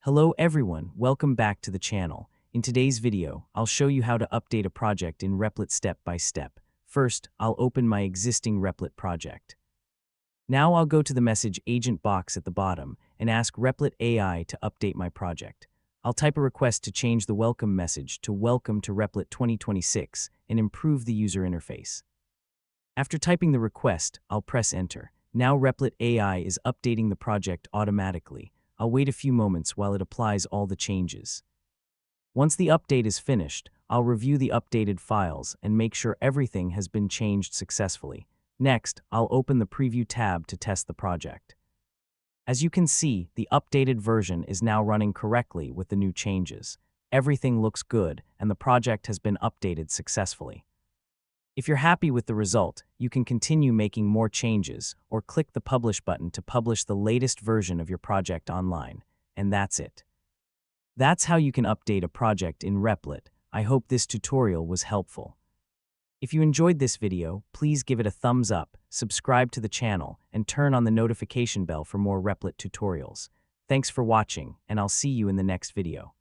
Hello everyone, welcome back to the channel. In today's video, I'll show you how to update a project in Replit step by step. First, I'll open my existing Replit project. Now I'll go to the message agent box at the bottom and ask Replit AI to update my project. I'll type a request to change the welcome message to Welcome to Replit 2026 and improve the user interface. After typing the request, I'll press enter. Now Replit AI is updating the project automatically. I'll wait a few moments while it applies all the changes. Once the update is finished, I'll review the updated files and make sure everything has been changed successfully. Next, I'll open the Preview tab to test the project. As you can see, the updated version is now running correctly with the new changes. Everything looks good, and the project has been updated successfully. If you're happy with the result, you can continue making more changes or click the Publish button to publish the latest version of your project online. And that's it. That's how you can update a project in Replit. I hope this tutorial was helpful. If you enjoyed this video, please give it a thumbs up, subscribe to the channel, and turn on the notification bell for more Replit tutorials. Thanks for watching, and I'll see you in the next video.